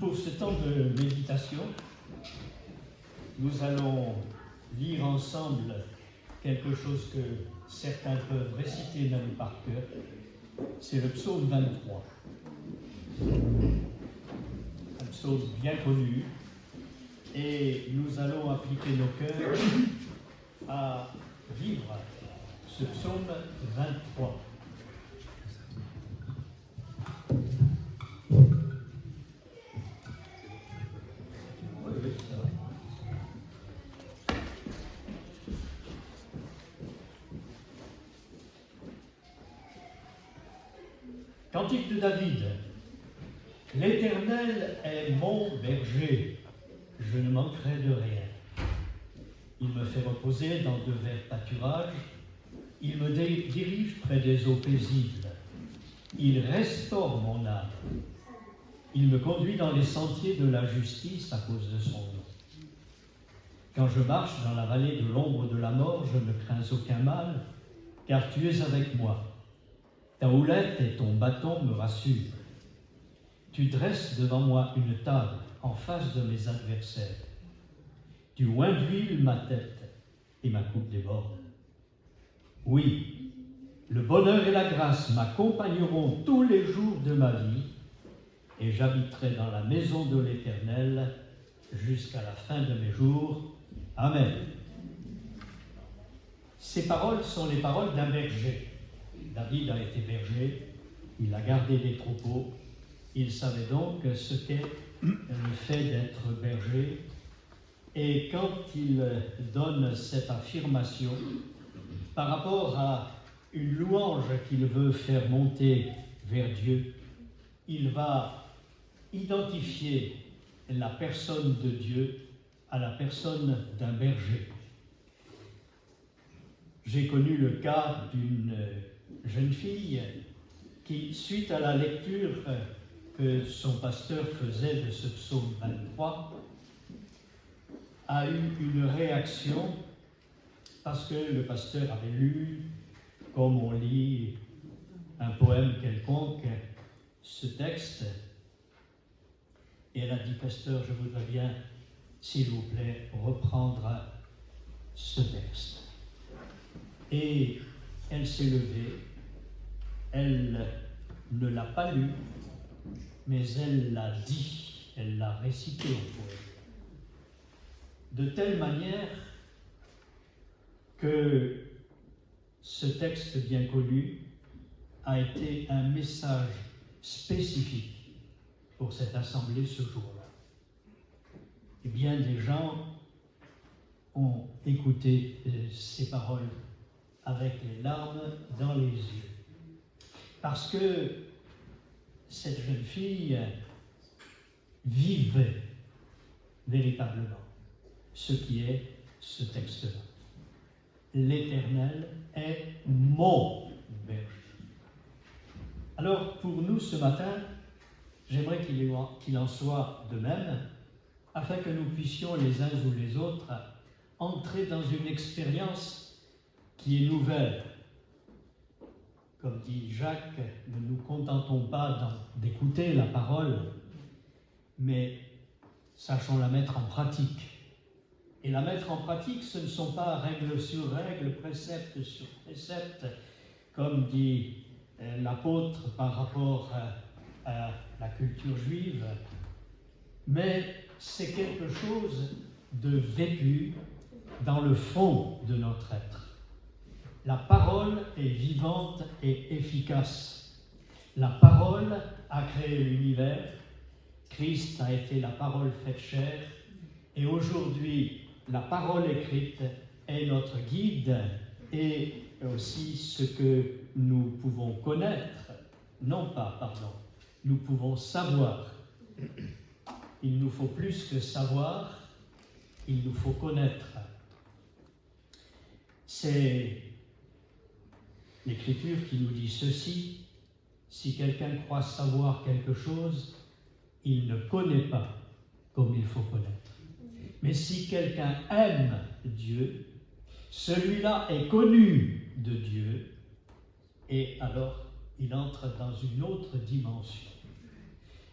Pour ce temps de méditation, nous allons lire ensemble quelque chose que certains peuvent réciter même par cœur. C'est le psaume 23. Un psaume bien connu. Et nous allons appliquer nos cœurs à vivre ce psaume 23. Cantique de David. L'Éternel est mon berger, je ne manquerai de rien. Il me fait reposer dans de verts pâturages, il me dirige près des eaux paisibles. Il restaure mon âme. Il me conduit dans les sentiers de la justice à cause de son nom. Quand je marche dans la vallée de l'ombre de la mort, je ne crains aucun mal, car tu es avec moi. Ta houlette et ton bâton me rassurent. Tu dresses devant moi une table en face de mes adversaires. Tu oins d'huile ma tête et ma coupe déborde. Oui, le bonheur et la grâce m'accompagneront tous les jours de ma vie et j'habiterai dans la maison de l'Éternel jusqu'à la fin de mes jours. Amen. Ces paroles sont les paroles d'un berger. David a été berger, il a gardé des troupeaux, il savait donc ce qu'est le fait d'être berger. Et quand il donne cette affirmation par rapport à une louange qu'il veut faire monter vers Dieu, il va identifier la personne de Dieu à la personne d'un berger. J'ai connu le cas d'une jeune fille qui, suite à la lecture que son pasteur faisait de ce psaume 23, a eu une réaction parce que le pasteur avait lu, comme on lit un poème quelconque, ce texte. Et elle a dit, pasteur, je voudrais bien, s'il vous plaît, reprendre ce texte. Et elle s'est levée, elle ne l'a pas lu, mais elle l'a dit, elle l'a récité au poème. De telle manière que ce texte bien connu a été un message spécifique pour cette assemblée ce jour-là. Et bien des gens ont écouté ces paroles avec les larmes dans les yeux. Parce que cette jeune fille vivait véritablement ce qui est ce texte-là. L'Éternel est mon berger. Alors, pour nous, ce matin, j'aimerais qu'il en soit de même, afin que nous puissions, les uns ou les autres, entrer dans une expérience qui est nouvelle. Comme dit Jacques, ne nous contentons pas d'écouter la parole, mais sachons la mettre en pratique. Et la mettre en pratique, ce ne sont pas règle sur règle, précepte sur précepte, comme dit l'apôtre par rapport à la culture juive, mais c'est quelque chose de vécu dans le fond de notre être. La parole est vivante et efficace. La parole a créé l'univers. Christ a été la parole faite chair. Et aujourd'hui, la parole écrite est notre guide et aussi ce que nous pouvons connaître. Nous pouvons savoir. Il nous faut plus que savoir, il nous faut connaître. C'est l'Écriture qui nous dit ceci: si quelqu'un croit savoir quelque chose, il ne connaît pas comme il faut connaître. Mais si quelqu'un aime Dieu, celui-là est connu de Dieu, et alors il entre dans une autre dimension.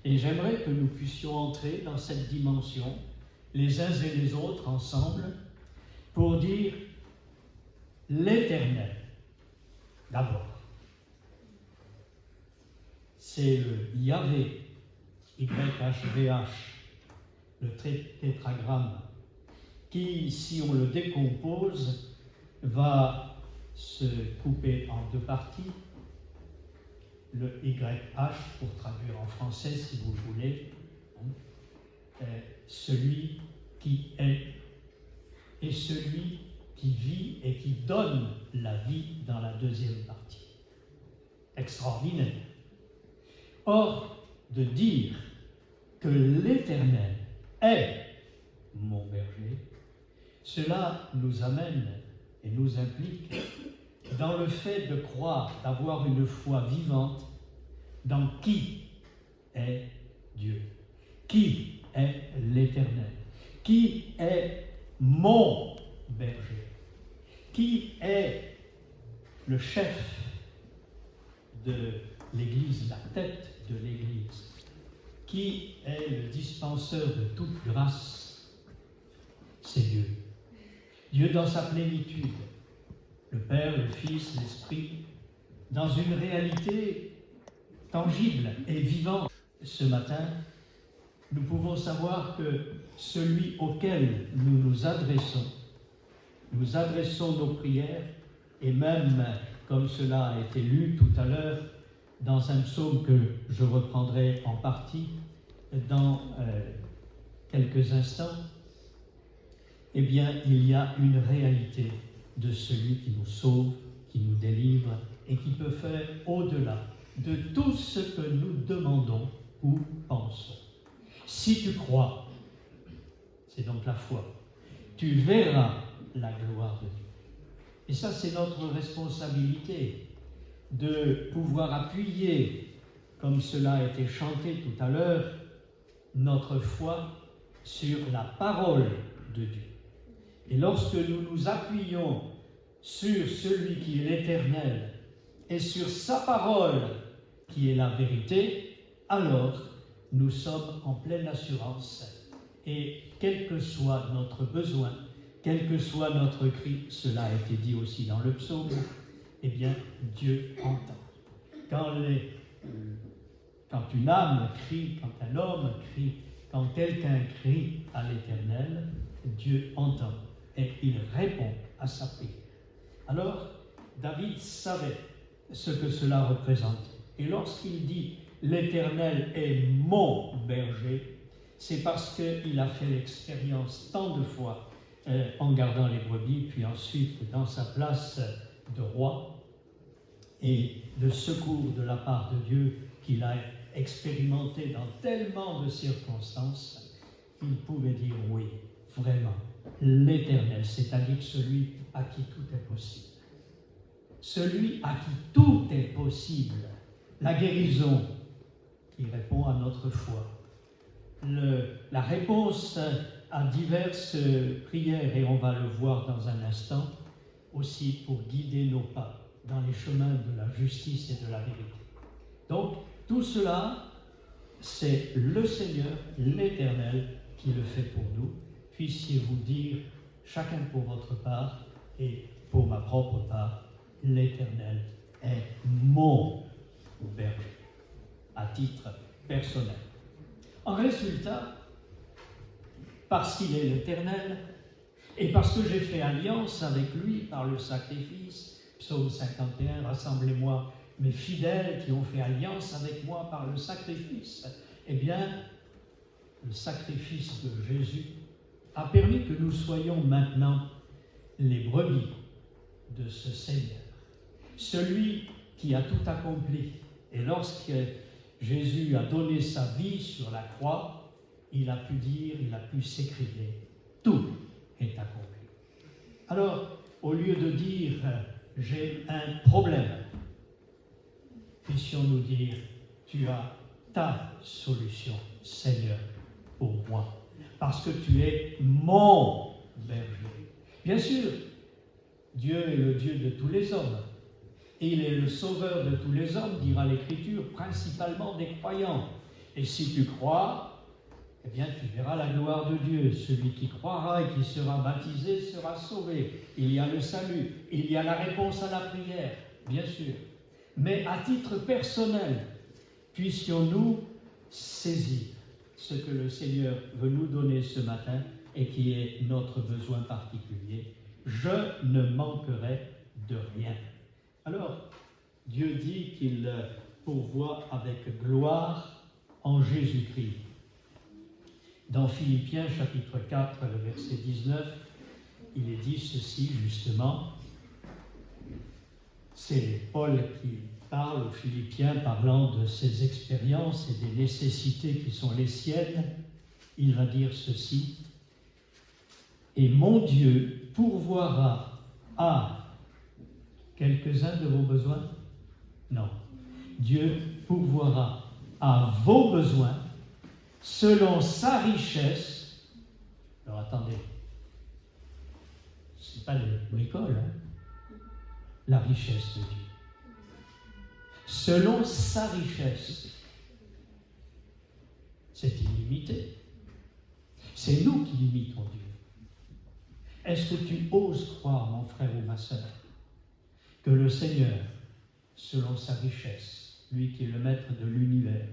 Et j'aimerais que nous puissions entrer dans cette dimension, les uns et les autres ensemble, pour dire l'Éternel. D'abord, c'est le Yahvé, YHVH, le tétragramme, qui, si on le décompose, va se couper en deux parties. Le YH, pour traduire en français si vous voulez, celui qui est et celui qui vit et qui donne la vie dans la deuxième partie. Extraordinaire. Or, de dire que l'Éternel est mon berger, cela nous amène et nous implique dans le fait de croire, d'avoir une foi vivante dans qui est Dieu, qui est l'Éternel, qui est mon berger, qui est le chef de l'Église, la tête de l'Église, qui est le dispenseur de toute grâce, c'est Dieu. Dieu dans sa plénitude, le Père, le Fils, l'Esprit, dans une réalité tangible et vivante. Ce matin, nous pouvons savoir que celui auquel nous adressons nos prières, et même, comme cela a été lu tout à l'heure, dans un psaume que je reprendrai en partie dans quelques instants, eh bien, il y a une réalité de celui qui nous sauve, qui nous délivre et qui peut faire au-delà de tout ce que nous demandons ou pensons. Si tu crois, c'est donc la foi, tu verras la gloire de Dieu. Et ça, c'est notre responsabilité de pouvoir appuyer, comme cela a été chanté tout à l'heure, notre foi sur la parole de Dieu. Et lorsque nous nous appuyons sur celui qui est l'Éternel et sur sa parole qui est la vérité, alors nous sommes en pleine assurance. Et quel que soit notre besoin, quel que soit notre cri, cela a été dit aussi dans le psaume, eh bien Dieu entend. Quand une âme crie, quand un homme crie, quand quelqu'un crie à l'Éternel, Dieu entend et il répond à sa prière. Alors, David savait ce que cela représentait. Et lorsqu'il dit « l'Éternel est mon berger », c'est parce qu'il a fait l'expérience tant de fois en gardant les brebis, puis ensuite dans sa place de roi, et le secours de la part de Dieu qu'il a expérimenté dans tellement de circonstances, il pouvait dire oui, vraiment, l'Éternel, c'est-à-dire celui à qui tout est possible. Celui à qui tout est possible, la guérison qui répond à notre foi, la réponse à diverses prières, et on va le voir dans un instant, aussi pour guider nos pas dans les chemins de la justice et de la vérité. Donc, tout cela, c'est le Seigneur, l'Éternel, qui le fait pour nous. Puissiez-vous dire, chacun pour votre part et pour ma propre part, l'Éternel est mon berger, à titre personnel. En résultat, parce qu'il est l'Éternel, et parce que j'ai fait alliance avec lui par le sacrifice, psaume 51, rassemblez-moi mes fidèles qui ont fait alliance avec moi par le sacrifice, eh bien, le sacrifice de Jésus a permis que nous soyons maintenant les brebis de ce Seigneur, celui qui a tout accompli. Et lorsque Jésus a donné sa vie sur la croix, il a pu dire, il a pu s'écrier, tout est accompli. Alors, au lieu de dire, j'ai un problème, puissions-nous dire, tu as ta solution, Seigneur, pour moi, parce que tu es mon berger. Bien sûr, Dieu est le Dieu de tous les hommes, et il est le sauveur de tous les hommes, dira l'Écriture, principalement des croyants. Et si tu crois, eh bien tu verras la gloire de Dieu. Celui qui croira et qui sera baptisé sera sauvé. Il y a le salut, il y a la réponse à la prière, bien sûr. Mais à titre personnel, puissions-nous saisir ce que le Seigneur veut nous donner ce matin et qui est notre besoin particulier. Je ne manquerai de rien. Alors, Dieu dit qu'il pourvoit avec gloire en Jésus-Christ. Dans Philippiens chapitre 4, le verset 19, il est dit ceci justement. C'est Paul qui parle aux Philippiens, parlant de ses expériences et des nécessités qui sont les siennes. Il va dire ceci. Et mon Dieu pourvoira à quelques-uns de vos besoins? Non. Dieu pourvoira à vos besoins selon sa richesse. Alors attendez, ce n'est pas l'école, hein? La richesse de Dieu. Selon sa richesse. C'est illimité. C'est nous qui limitons Dieu. Est-ce que tu oses croire, mon frère ou ma sœur, que le Seigneur, selon sa richesse, lui qui est le maître de l'univers,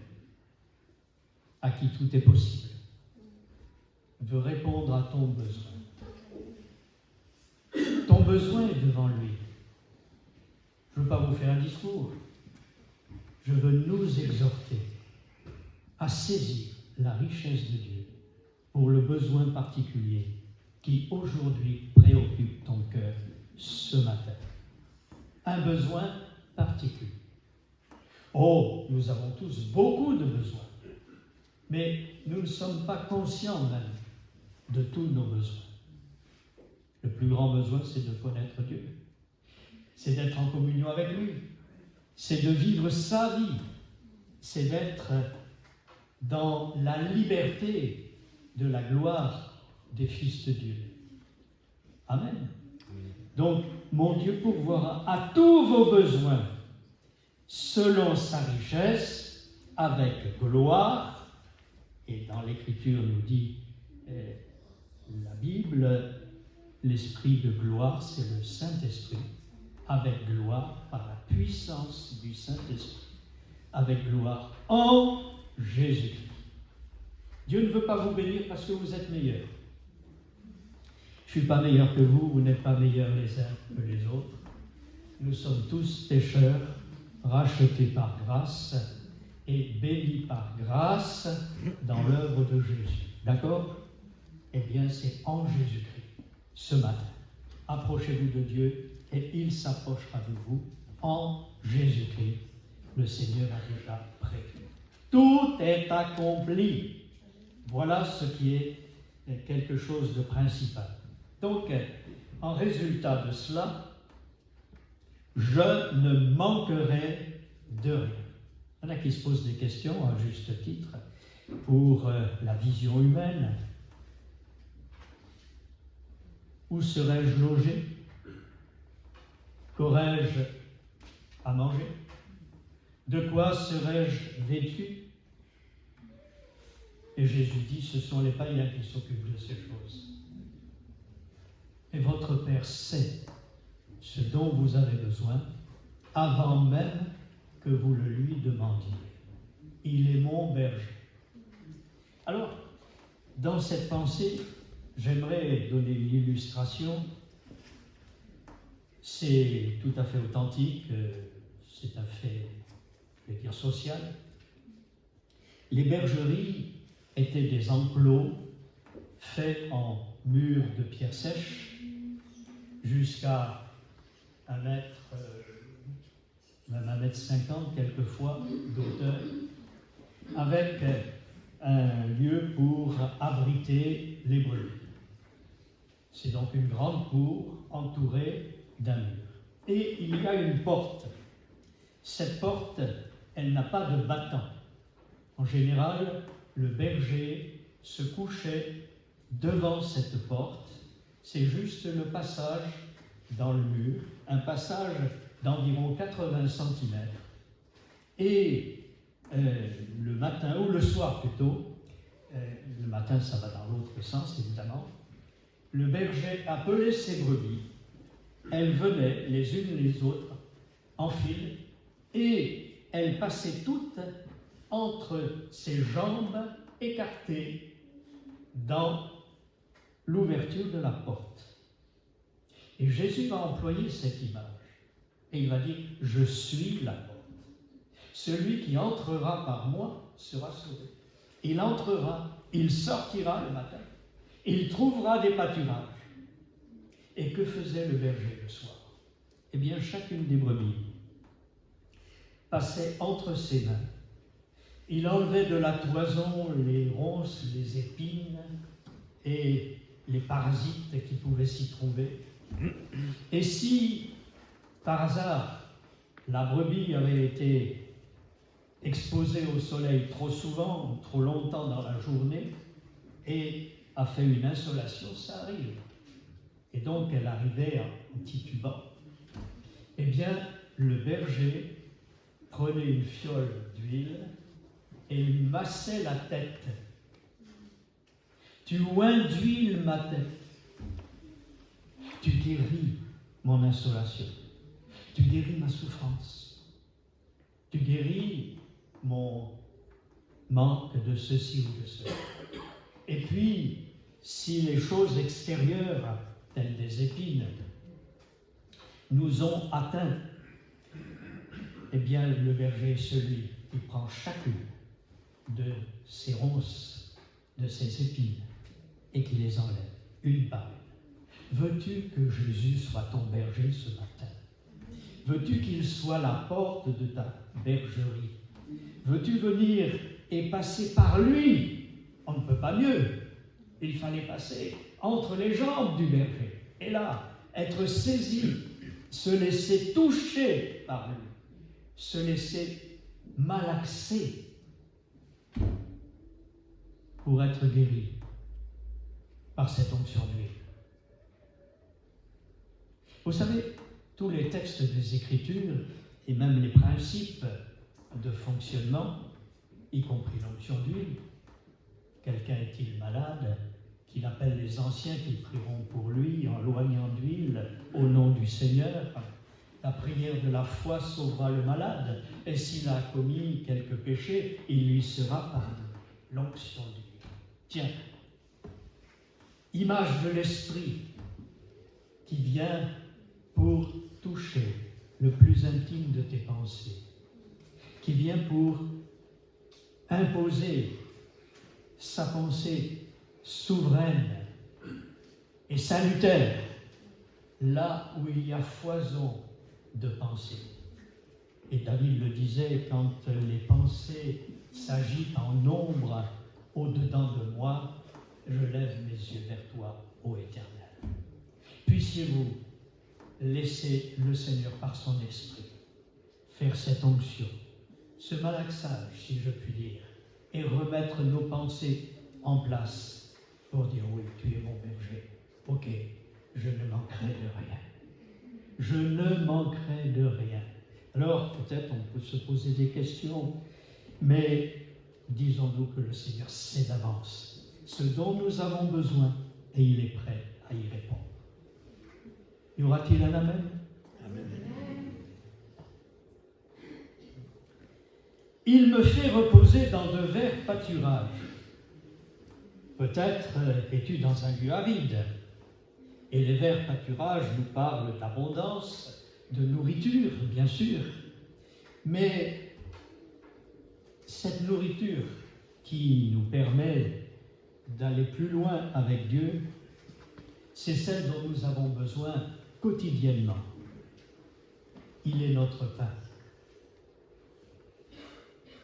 à qui tout est possible, veut répondre à ton besoin? Ton besoin est devant lui. Je ne veux pas vous faire un discours. Je veux nous exhorter à saisir la richesse de Dieu pour le besoin particulier qui aujourd'hui préoccupe ton cœur ce matin. Un besoin particulier. Oh, nous avons tous beaucoup de besoins, mais nous ne sommes pas conscients même de tous nos besoins. Le plus grand besoin, c'est de connaître Dieu. C'est d'être en communion avec lui. C'est de vivre sa vie. C'est d'être dans la liberté de la gloire des fils de Dieu. Amen. Donc, mon Dieu pourvoira à tous vos besoins selon sa richesse, avec gloire. Et dans l'Écriture nous dit la Bible, l'Esprit de gloire, c'est le Saint-Esprit, avec gloire par la puissance du Saint-Esprit, avec gloire en Jésus-Christ. Dieu ne veut pas vous bénir parce que vous êtes meilleurs. Je ne suis pas meilleur que vous, vous n'êtes pas meilleurs les uns que les autres. Nous sommes tous pécheurs, rachetés par grâce et bénis par grâce dans l'œuvre de Jésus. D'accord? Eh bien, c'est en Jésus-Christ, ce matin. Approchez-vous de Dieu et il s'approchera de vous en Jésus-Christ. Le Seigneur a déjà prévu. Tout est accompli. Voilà ce qui est quelque chose de principal. Donc, en résultat de cela, je ne manquerai de rien. Il y en a qui se posent des questions, à juste titre, pour la vision humaine. Où serais-je logé? Qu'aurais-je à manger? De quoi serais-je vêtu? Et Jésus dit, ce sont les païens qui s'occupent de ces choses. Et votre Père sait ce dont vous avez besoin avant même que vous le lui demandiez. Il est mon berger. Alors, dans cette pensée, j'aimerais donner une illustration. C'est tout à fait authentique, c'est un fait, je vais dire, social. Les bergeries étaient des enclos faits en murs de pierre sèche jusqu'à 1 mètre, même 1,50 m quelquefois d'auteur, avec un lieu pour abriter les brebis. C'est donc une grande cour entourée d'un mur. Et il y a une porte. Cette porte, elle n'a pas de battant. En général, le berger se couchait devant cette porte. C'est juste le passage dans le mur, un passage d'environ 80 cm. Et le matin, ou le soir plutôt, le matin ça va dans l'autre sens évidemment, le berger appelait ses brebis, elles venaient les unes les autres en file, et elles passaient toutes entre ses jambes écartées dans l'ouverture de la porte. Et Jésus va employer cette image, et il va dire « Je suis la porte. Celui qui entrera par moi sera sauvé. Il entrera, il sortira le matin, il trouvera des pâturages. » Et que faisait le berger le soir? Eh bien, chacune des brebis passait entre ses mains. Il enlevait de la toison les ronces, les épines et les parasites qui pouvaient s'y trouver. Et si, par hasard, la brebis avait été exposée au soleil trop souvent, trop longtemps dans la journée, et a fait une insolation, ça arrive. Et donc elle arrivait en titubant. Eh bien, le berger prenait une fiole d'huile et il massait la tête. Tu oins d'huile ma tête. Tu guéris mon insolation. Tu guéris ma souffrance. Tu guéris mon manque de ceci ou de cela. Et puis, si les choses extérieures, telles des épines, nous ont atteints, eh bien, le berger est celui qui prend chacune de ces ronces, de ces épines, et qui les enlève, une par une. Veux-tu que Jésus soit ton berger ce matin? Veux-tu qu'il soit la porte de ta bergerie? Veux-tu venir et passer par lui? On ne peut pas mieux. Il fallait passer entre les jambes du berger. Et là, être saisi, se laisser toucher par lui, se laisser malaxer pour être guéri par cette onction d'huile. Vous savez, tous les textes des Écritures et même les principes de fonctionnement, y compris l'onction d'huile, quelqu'un est-il malade, qu'il appelle les anciens qui prieront pour lui en loignant d'huile au nom du Seigneur. La prière de la foi sauvera le malade, et s'il a commis quelque péché, il lui sera pardonné. L'onction d'huile. Tiens, image de l'Esprit qui vient pour toucher le plus intime de tes pensées, qui vient pour imposer sa pensée souveraine et salutaire, là où il y a foison de pensées. Et David le disait, quand les pensées s'agitent en ombre au-dedans de moi, je lève mes yeux vers toi, ô Éternel. Puissiez-vous laisser le Seigneur par son esprit faire cette onction, ce malaxage, si je puis dire, et remettre nos pensées en place pour dire oui, tu es mon berger. Ok, je ne manquerai de rien. Je ne manquerai de rien. Alors, peut-être on peut se poser des questions, mais disons-nous que le Seigneur sait d'avance ce dont nous avons besoin et il est prêt à y répondre. Y aura-t-il un amen? Amen. Il me fait reposer dans de verts pâturages. Peut-être es-tu dans un lieu aride, et les verts pâturages nous parlent d'abondance, de nourriture, bien sûr, mais cette nourriture qui nous permet d'aller plus loin avec Dieu, c'est celle dont nous avons besoin quotidiennement. Il est notre pain.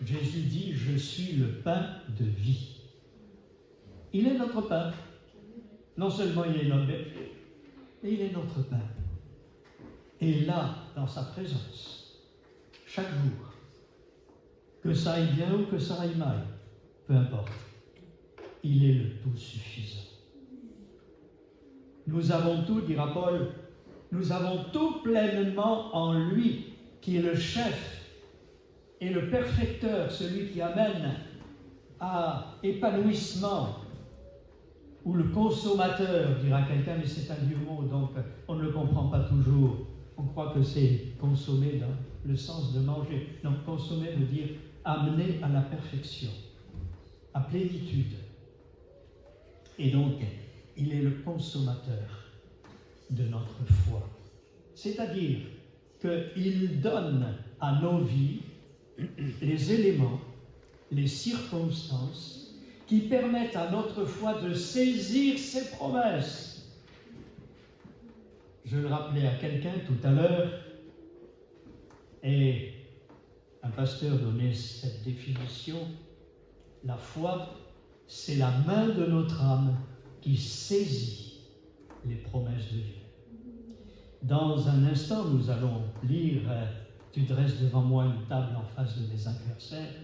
Jésus dit, je suis le pain de vie. Il est notre pain. Non seulement il est notre berger, mais il est notre pain. Et là, dans sa présence, chaque jour, que ça aille bien ou que ça aille mal, peu importe, il est le tout suffisant. Nous avons tout, dira Paul, nous avons tout pleinement en lui, qui est le chef Et le perfecteur, celui qui amène à épanouissement, ou le consommateur, dira quelqu'un, mais c'est un vieux mot, donc on ne le comprend pas toujours. On croit que c'est consommer dans le sens de manger. Non, consommer veut dire amener à la perfection, à plénitude. Et donc, il est le consommateur de notre foi. C'est-à-dire qu'il donne à nos vies les éléments, les circonstances qui permettent à notre foi de saisir ses promesses. Je le rappelais à quelqu'un tout à l'heure, et un pasteur donnait cette définition: la foi, c'est la main de notre âme qui saisit les promesses de Dieu. Dans un instant, nous allons lire « Tu dresses devant moi une table en face de mes adversaires »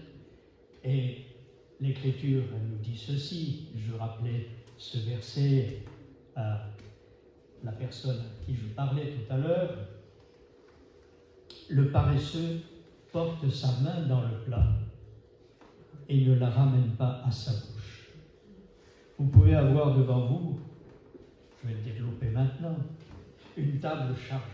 et l'Écriture nous dit ceci. Je rappelais ce verset à la personne à qui je parlais tout à l'heure. Le paresseux porte sa main dans le plat et ne la ramène pas à sa bouche. Vous pouvez avoir devant vous, je vais le développer maintenant, une table chargée.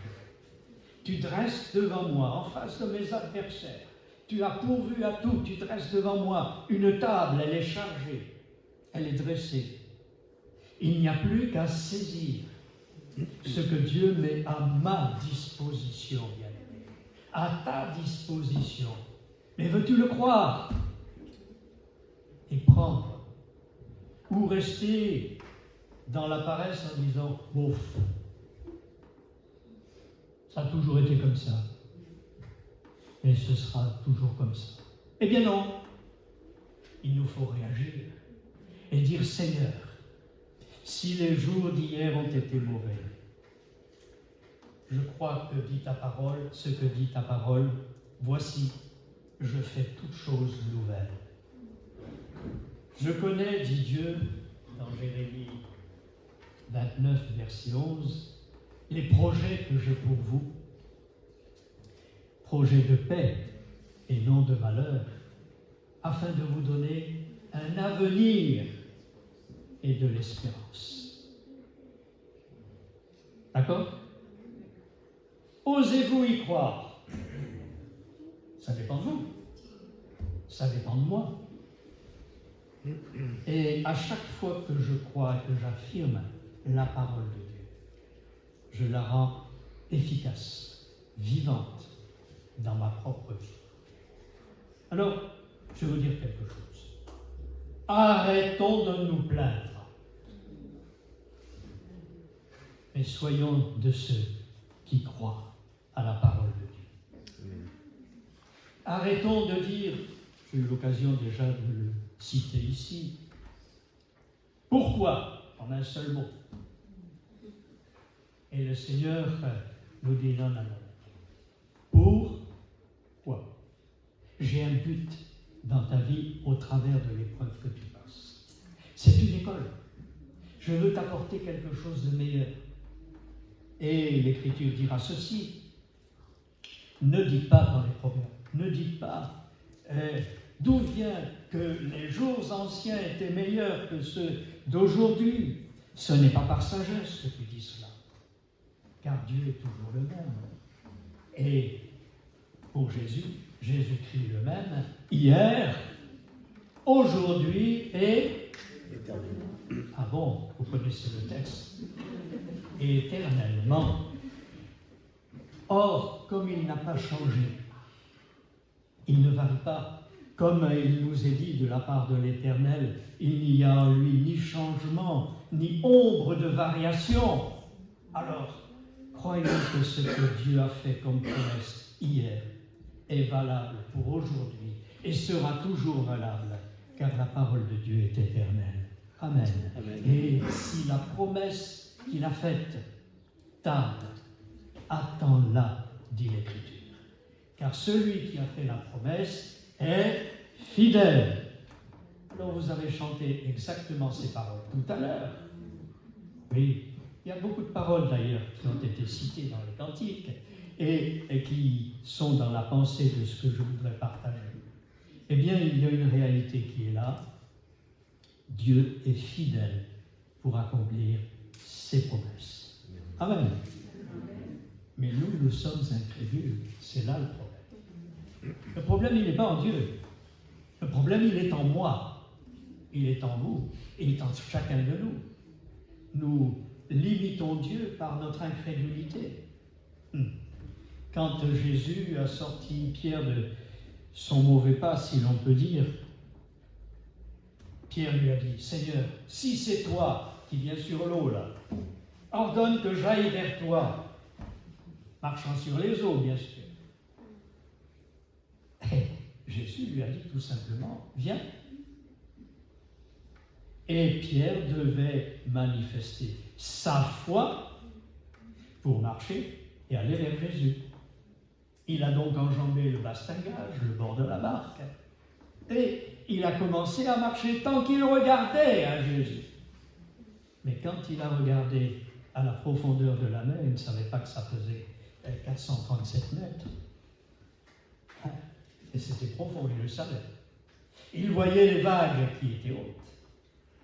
Tu dresses devant moi, en face de mes adversaires. Tu as pourvu à tout, tu dresses devant moi une table, elle est chargée, elle est dressée. Il n'y a plus qu'à saisir ce que Dieu met à ma disposition, bien-aimé, à ta disposition. Mais veux-tu le croire et prendre, ou rester dans la paresse en disant « Ouf, ça a toujours été comme ça. Et ce sera toujours comme ça. » Eh bien non, il nous faut réagir et dire « Seigneur, si les jours d'hier ont été mauvais, je crois que dit ta parole, ce que dit ta parole, voici, je fais toutes choses nouvelles. Je connais, dit Dieu, dans Jérémie 29, verset 11, les projets que j'ai pour vous, projets de paix et non de malheur, afin de vous donner un avenir et de l'espérance. D'accord? Osez-vous y croire? Ça dépend de vous. Ça dépend de moi. Et à chaque fois que je crois et que j'affirme la parole de Dieu, je la rends efficace, vivante dans ma propre vie. Alors, je vais vous dire quelque chose. Arrêtons de nous plaindre. Mais soyons de ceux qui croient à la parole de Dieu. Arrêtons de dire, j'ai eu l'occasion déjà de le citer ici, pourquoi, en un seul mot. Et le Seigneur nous dit non, non, non. Pourquoi? J'ai un but dans ta vie au travers de l'épreuve que tu passes. C'est une école. Je veux t'apporter quelque chose de meilleur. Et l'Écriture dira ceci. Ne dites pas dans les proverbes, ne dites pas d'où vient que les jours anciens étaient meilleurs que ceux d'aujourd'hui. Ce n'est pas par sagesse que tu dis cela, car Dieu est toujours le même. Et pour Jésus-Christ le même, hier, aujourd'hui et éternellement. Ah bon, vous connaissez le texte. Éternellement. Or, comme il n'a pas changé, il ne varie pas. Comme il nous est dit de la part de l'Éternel, il n'y a en lui ni changement, ni ombre de variation. Alors, croyons que ce que Dieu a fait comme promesse hier est valable pour aujourd'hui et sera toujours valable, car la parole de Dieu est éternelle. Amen. Amen. Et si la promesse qu'il a faite tarde, attends-la, dit l'Écriture. Car celui qui a fait la promesse est fidèle. Alors vous avez chanté exactement ces paroles tout à l'heure. Oui, il y a beaucoup de paroles d'ailleurs qui ont été citées dans les cantiques. et qui sont dans la pensée de ce que je voudrais partager. Eh bien, il y a une réalité qui est là. Dieu est fidèle pour accomplir ses promesses. Amen. Mais nous sommes incrédules. C'est là le problème. Le problème, il n'est pas en Dieu. Le problème, il est en moi. Il est en vous. Il est en chacun de nous. Nous limitons Dieu par notre incrédulité. Quand Jésus a sorti Pierre de son mauvais pas, si l'on peut dire, Pierre lui a dit, « Seigneur, si c'est toi qui viens sur l'eau, là, ordonne que j'aille vers toi. » Marchant sur les eaux, bien sûr. Et Jésus lui a dit tout simplement, « Viens. » Et Pierre devait manifester sa foi pour marcher et aller vers Jésus. Il a donc enjambé le bastingage, le bord de la barque, et il a commencé à marcher tant qu'il regardait à Jésus. Mais quand il a regardé à la profondeur de la mer, il ne savait pas que ça faisait 437 mètres. Et c'était profond, il le savait. Il voyait les vagues qui étaient hautes,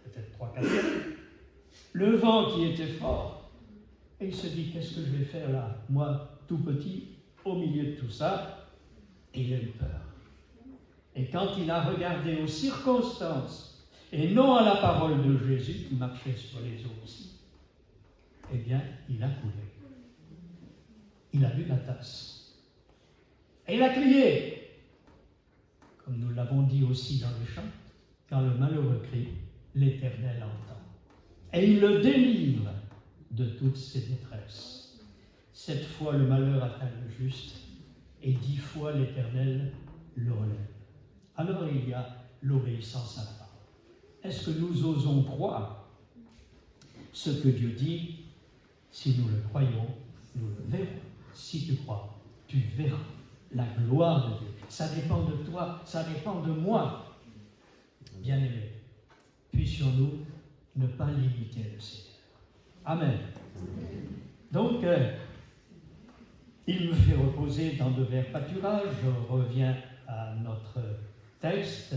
peut-être 3-4 mètres, le vent qui était fort, et il se dit, qu'est-ce que je vais faire là, moi, tout petit, au milieu de tout ça, et il a eu peur. Et quand il a regardé aux circonstances, et non à la parole de Jésus qui marchait sur les eaux aussi, eh bien, il a coulé. Il a bu la tasse. Et il a crié, comme nous l'avons dit aussi dans le chant, quand le malheureux crie, l'Éternel entend. Et il le délivre de toutes ses détresses. 7 fois le malheur atteint le juste, et 10 fois l'Éternel le relève. Alors il y a l'obéissance à la parole. Est-ce que nous osons croire ce que Dieu dit? Si nous le croyons, nous le verrons. Si tu crois, tu verras la gloire de Dieu. Ça dépend de toi, ça dépend de moi. Bien-aimés, puissions-nous ne pas limiter le Seigneur. Amen. Donc, il me fait reposer dans de verts pâturages. Je reviens à notre texte.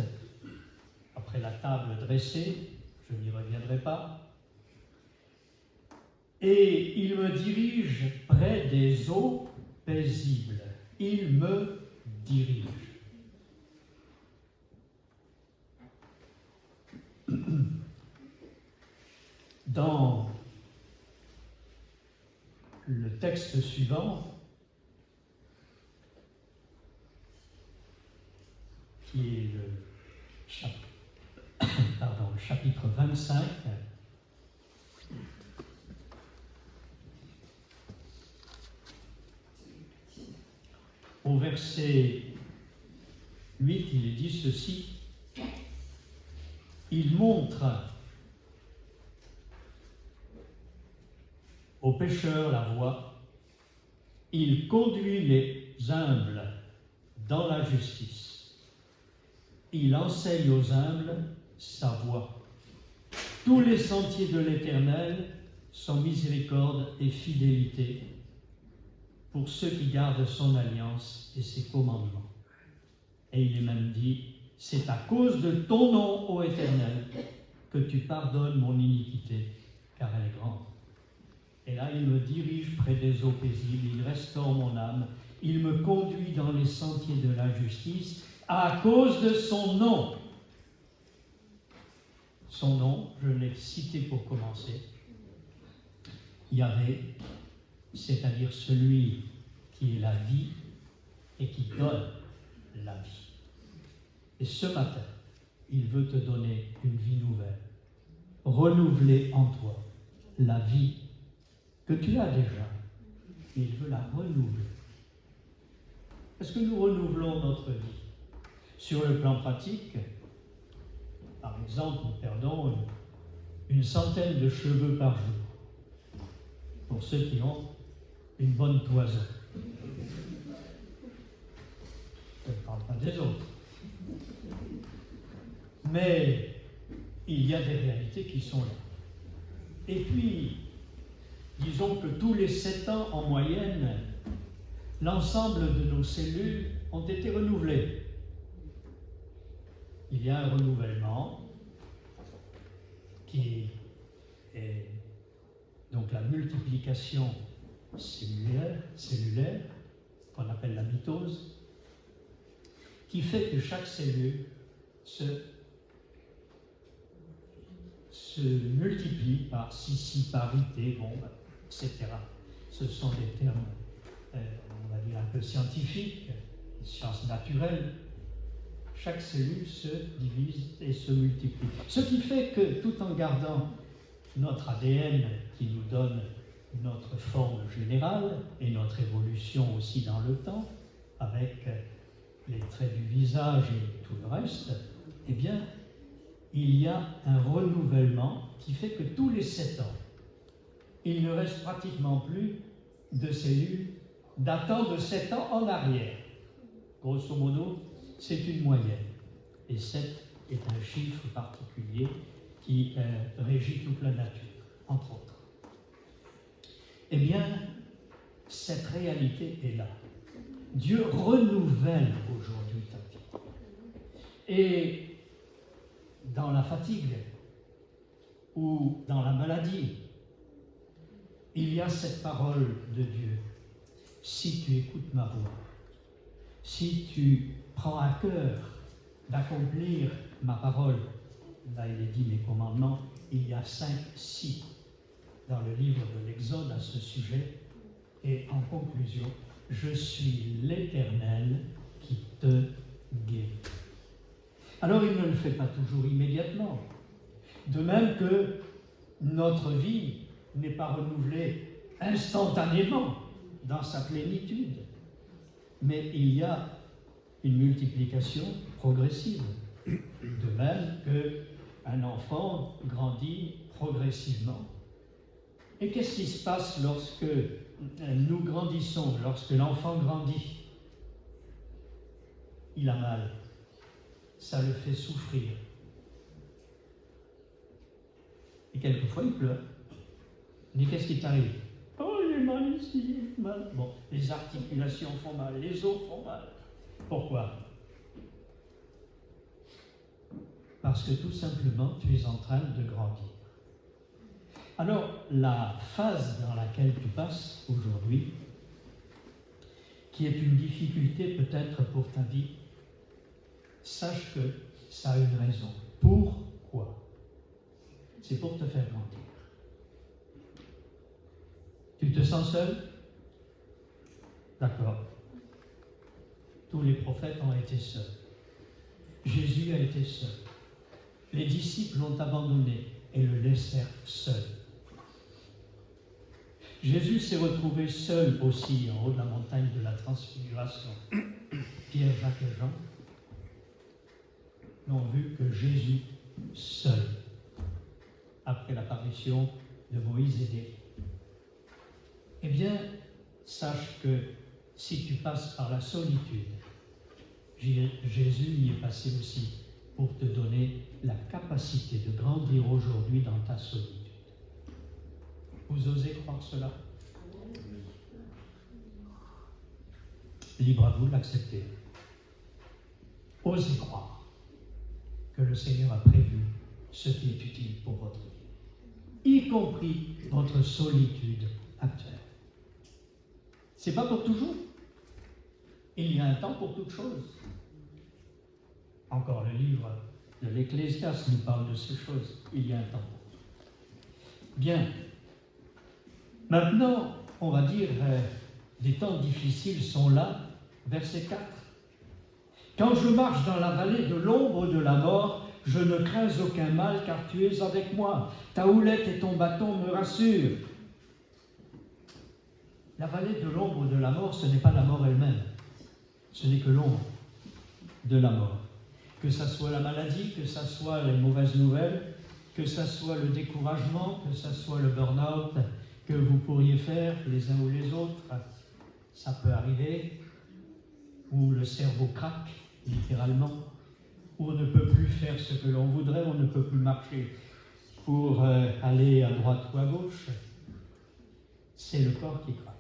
Après la table dressée, je n'y reviendrai pas. Et il me dirige près des eaux paisibles. Il me dirige. Dans le texte suivant, qui est le chapitre 25, au verset 8, il est dit ceci, il montre aux pécheurs la voie, il conduit les humbles dans la justice, il enseigne aux humbles sa voie. Tous les sentiers de l'Éternel sont miséricorde et fidélité pour ceux qui gardent son alliance et ses commandements. Et il est même dit, c'est à cause de ton nom, ô Éternel, que tu pardonnes mon iniquité, car elle est grande. Et là, il me dirige près des eaux paisibles, il restaure mon âme, il me conduit dans les sentiers de la justice, à cause de son nom. Son nom, je l'ai cité pour commencer, Yahvé, c'est-à-dire celui qui est la vie et qui donne la vie. Et ce matin, il veut te donner une vie nouvelle, renouveler en toi la vie que tu as déjà, mais il veut la renouveler. Est-ce que nous renouvelons notre vie? Sur le plan pratique, par exemple, nous perdons une centaine de cheveux par jour, pour ceux qui ont une bonne toison. Je ne parle pas des autres. Mais il y a des réalités qui sont là. Et puis, disons que tous les 7 ans en moyenne, l'ensemble de nos cellules ont été renouvelées. Il y a un renouvellement qui est donc la multiplication cellulaire, qu'on appelle la mitose, qui fait que chaque cellule se multiplie par scisparité, etc. Ce sont des termes, on va dire, un peu scientifiques, sciences naturelles. Chaque cellule se divise et se multiplie. Ce qui fait que, tout en gardant notre ADN qui nous donne notre forme générale et notre évolution aussi dans le temps, avec les traits du visage et tout le reste, eh bien, il y a un renouvellement qui fait que tous les 7 ans, il ne reste pratiquement plus de cellules datant de 7 ans en arrière. Grosso modo, c'est une moyenne. Et 7 est un chiffre particulier qui régit toute la nature, entre autres. Eh bien, cette réalité est là. Dieu renouvelle aujourd'hui ta vie. Et dans la fatigue ou dans la maladie, il y a cette parole de Dieu. Si tu écoutes ma voix, si tu prends à cœur d'accomplir ma parole, là il est dit mes commandements, il y a 5 si dans le livre de l'Exode à ce sujet, et en conclusion, je suis l'Éternel qui te guérit. Alors il ne le fait pas toujours immédiatement, de même que notre vie n'est pas renouvelée instantanément dans sa plénitude, mais il y a une multiplication progressive, de même qu'un enfant grandit progressivement. Et qu'est-ce qui se passe lorsque nous grandissons, lorsque l'enfant grandit? Il a mal, ça le fait souffrir. Et quelquefois il pleure. Mais qu'est-ce qui t'arrive? Oh, j'ai mal ici, j'ai mal. Bon, les articulations font mal, les os font mal. Pourquoi? Parce que tout simplement, tu es en train de grandir. Alors, la phase dans laquelle tu passes aujourd'hui, qui est une difficulté peut-être pour ta vie, sache que ça a une raison. Pourquoi? C'est pour te faire grandir. Tu te sens seul? D'accord. Tous les prophètes ont été seuls. Jésus a été seul. Les disciples l'ont abandonné et le laissèrent seul. Jésus s'est retrouvé seul aussi en haut de la montagne de la Transfiguration. Pierre, Jacques et Jean n'ont vu que Jésus seul, après l'apparition de Moïse et d'Élie. Eh bien, sache que si tu passes par la solitude, Jésus y est passé aussi pour te donner la capacité de grandir aujourd'hui dans ta solitude. Vous osez croire cela? Libre à vous de l'accepter. Osez croire que le Seigneur a prévu ce qui est utile pour votre vie, y compris votre solitude actuelle. C'est pas pour toujours. Il y a un temps pour toute chose. Encore le livre de l'Ecclésiaste nous parle de ces choses. Il y a un temps pour tout. Bien. Maintenant, on va dire, des temps difficiles sont là. Verset 4. Quand je marche dans la vallée de l'ombre de la mort, je ne crains aucun mal, car tu es avec moi. Ta houlette et ton bâton me rassurent. La vallée de l'ombre de la mort, ce n'est pas la mort elle-même. Ce n'est que l'ombre de la mort. Que ça soit la maladie, que ça soit les mauvaises nouvelles, que ça soit le découragement, que ça soit le burn-out que vous pourriez faire les uns ou les autres, ça peut arriver, ou le cerveau craque, littéralement, où on ne peut plus faire ce que l'on voudrait, on ne peut plus marcher pour aller à droite ou à gauche. C'est le corps qui craque,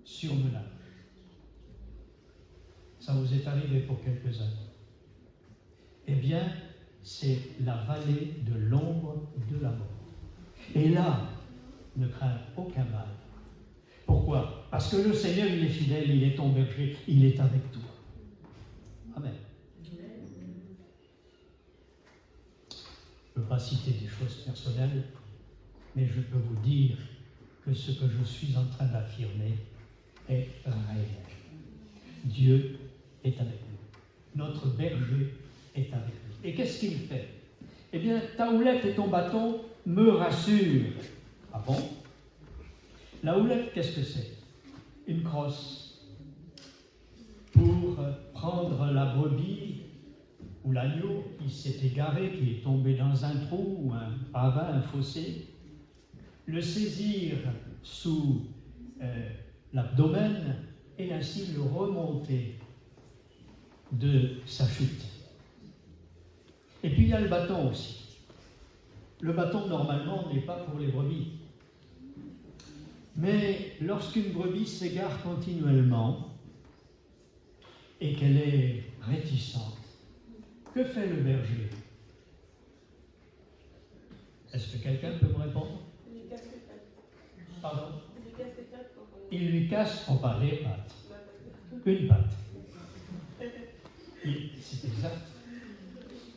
surmenage. Ça vous est arrivé pour quelques-uns. Eh bien, c'est la vallée de l'ombre de la mort. Et là, ne crains aucun mal. Pourquoi? Parce que le Seigneur, il est fidèle, il est ton berger, il est avec toi. Amen. Je ne peux pas citer des choses personnelles, mais je peux vous dire que ce que je suis en train d'affirmer est réel. Dieu est avec nous. Notre berger est avec nous. Et qu'est-ce qu'il fait? Eh bien, ta houlette et ton bâton me rassurent. Ah bon? La houlette, qu'est-ce que c'est? Une crosse pour prendre la brebis ou l'agneau qui s'est égaré, qui est tombé dans un trou ou un ravin, un fossé, le saisir sous l'abdomen et ainsi le remonter de sa chute. Et puis il y a le bâton aussi. Le bâton, normalement, n'est pas pour les brebis. Mais lorsqu'une brebis s'égare continuellement et qu'elle est réticente, que fait le berger? Est-ce que quelqu'un peut me répondre? Il lui casse les pattes. Pardon? Il lui casse les pattes quand on... Il lui casse, on parle des pattes. Une patte. C'est exact.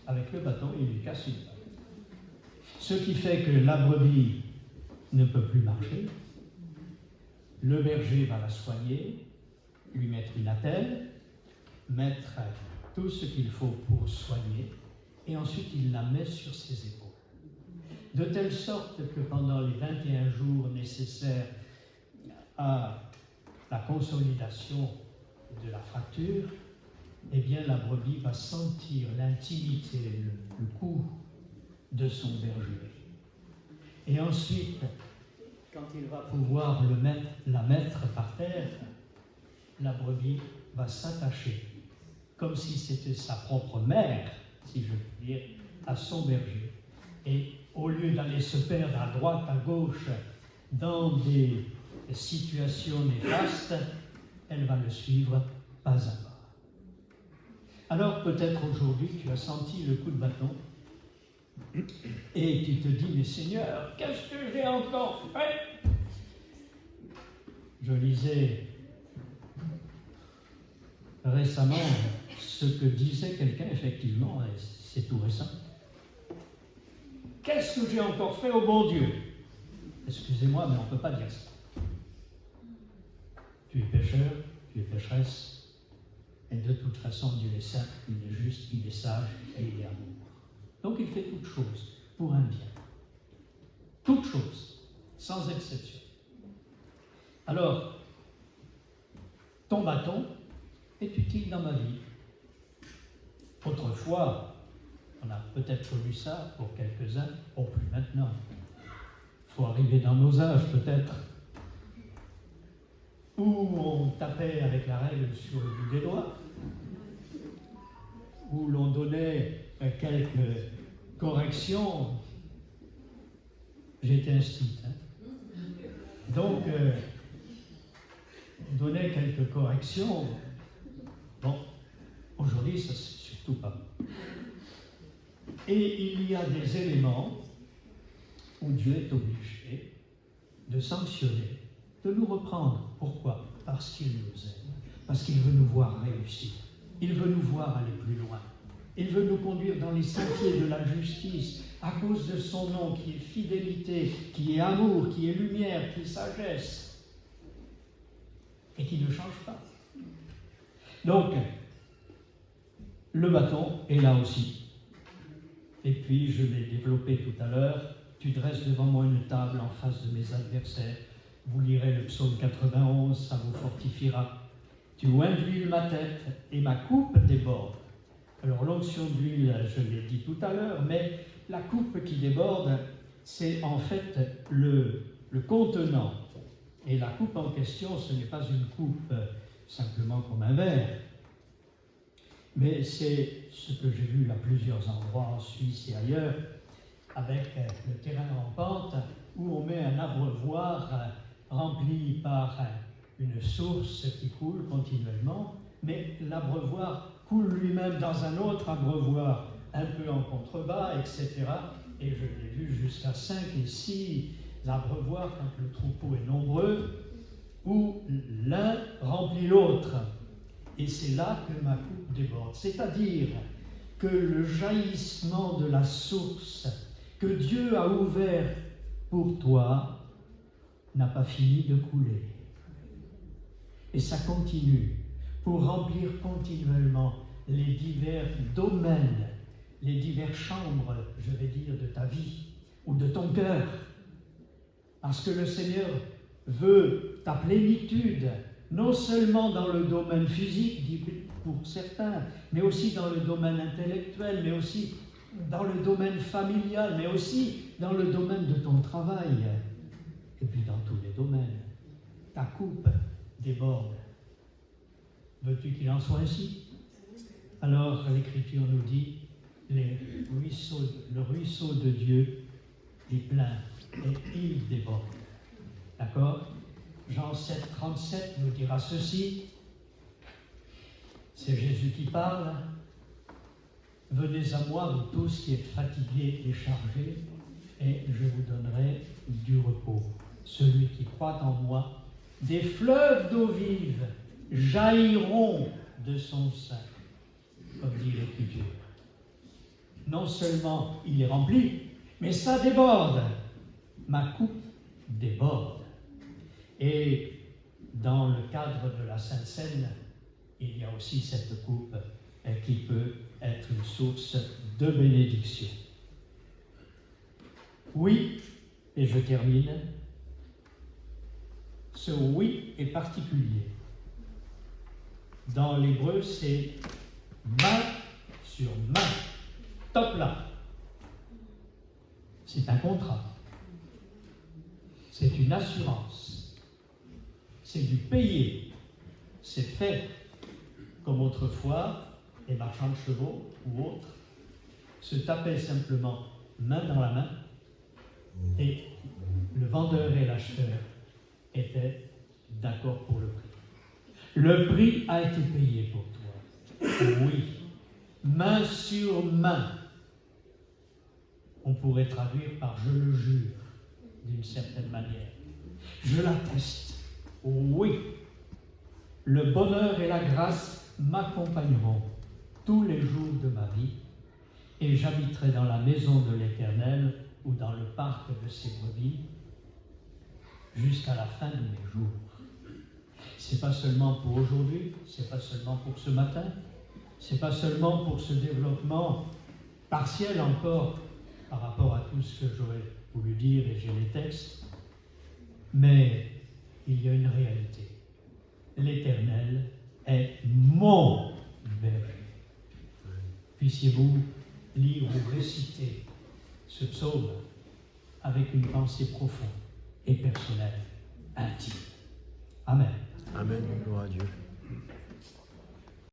Avec le bâton, il lui casse une patte. Ce qui fait que la brebis ne peut plus marcher. Le berger va la soigner, lui mettre une attelle, mettre tout ce qu'il faut pour soigner, et ensuite il la met sur ses épaules. De telle sorte que pendant les 21 jours nécessaires à la consolidation de la fracture, eh bien la brebis va sentir l'intimité, le cou de son berger. Et ensuite, quand il va pouvoir la mettre par terre, la brebis va s'attacher, comme si c'était sa propre mère, si je puis dire, à son berger. Et au lieu d'aller se perdre à droite, à gauche, dans des situations néfastes, elle va le suivre pas à pas. Alors peut-être aujourd'hui tu as senti le coup de bâton et tu te dis, mais Seigneur, qu'est-ce que j'ai encore fait? Je lisais récemment ce que disait quelqu'un, effectivement, et c'est tout récent. Qu'est-ce que j'ai encore fait au bon Dieu? Excusez-moi, mais on ne peut pas dire ça. Tu es pécheur, tu es pécheresse, et de toute façon, Dieu est saint, il est juste, il est sage et il est amour. Donc il fait toutes choses pour un bien. Toutes choses, sans exception. Alors, ton bâton est utile dans ma vie. Autrefois, on a peut-être connu ça pour quelques-uns, ou plus maintenant. Il faut arriver dans nos âges peut-être, où on tapait avec la règle sur le bout des doigts, où l'on donnait quelques corrections. J'ai été instruit. Donc, on donnait quelques corrections. Bon, aujourd'hui, ça c'est surtout pas bon. Et il y a des éléments où Dieu est obligé de sanctionner, de nous reprendre. Pourquoi? Parce qu'il nous aime, parce qu'il veut nous voir réussir, il veut nous voir aller plus loin, il veut nous conduire dans les sentiers de la justice, à cause de son nom qui est fidélité, qui est amour, qui est lumière, qui est sagesse, et qui ne change pas. Donc, le bâton est là aussi. Et puis, je l'ai développé tout à l'heure, tu dresses devant moi une table en face de mes adversaires. Vous lirez le psaume 91, ça vous fortifiera. Tu induis ma tête et ma coupe déborde. Alors l'onction d'huile, je l'ai dit tout à l'heure, mais la coupe qui déborde, c'est en fait le contenant. Et la coupe en question, ce n'est pas une coupe simplement comme un verre, mais c'est ce que j'ai vu à plusieurs endroits en Suisse et ailleurs, avec le terrain en pente, où on met un abreuvoir rempli par une source qui coule continuellement, mais l'abreuvoir coule lui-même dans un autre abreuvoir, un peu en contrebas, etc. Et je l'ai vu jusqu'à 5 et 6 abreuvoirs quand le troupeau est nombreux, où l'un remplit l'autre. Et c'est là que ma coupe déborde. C'est-à-dire que le jaillissement de la source que Dieu a ouvert pour toi n'a pas fini de couler. Et ça continue pour remplir continuellement les divers domaines, les diverses chambres, je vais dire, de ta vie ou de ton cœur. Parce que le Seigneur veut ta plénitude, non seulement dans le domaine physique, dit pour certains, mais aussi dans le domaine intellectuel, mais aussi dans le domaine familial, mais aussi dans le domaine de ton travail, et puis dans tous les domaines. Ta coupe déborde. Veux-tu qu'il en soit ainsi? Alors l'Écriture nous dit, le ruisseau de Dieu est plein et il déborde. D'accord? Jean 7, 37 nous dira ceci. C'est Jésus qui parle. Venez à moi, vous tous qui êtes fatigués et chargés, et je vous donnerai du repos. Celui qui croit en moi, des fleuves d'eau vive jailliront de son sein, comme dit l'Écriture. Non seulement il est rempli, mais ça déborde. Ma coupe déborde. Et dans le cadre de la Sainte Seine, il y a aussi cette coupe qui peut être une source de bénédiction. Oui, et je termine, ce oui est particulier. Dans l'hébreu, c'est main sur main, top là. C'est un contrat. C'est une assurance. C'est du payé. C'est fait comme autrefois, les marchands de chevaux ou autres se tapaient simplement main dans la main et le vendeur et l'acheteur étaient d'accord pour le prix. Le prix a été payé pour toi. Oui. Main sur main. On pourrait traduire par « je le jure » d'une certaine manière. Je l'atteste. Oui. Le bonheur et la grâce m'accompagneront tous les jours de ma vie et j'habiterai dans la maison de l'Éternel ou dans le parc de ses brebis jusqu'à la fin de mes jours. C'est pas seulement pour aujourd'hui, c'est pas seulement pour ce matin, c'est pas seulement pour ce développement partiel encore par rapport à tout ce que j'aurais voulu dire et j'ai les textes, mais il y a une réalité. L'Éternel est mon berger. Puissiez-vous lire ou réciter ce psaume avec une pensée profonde et personnelle, intime. Amen. Amen, gloire à Dieu.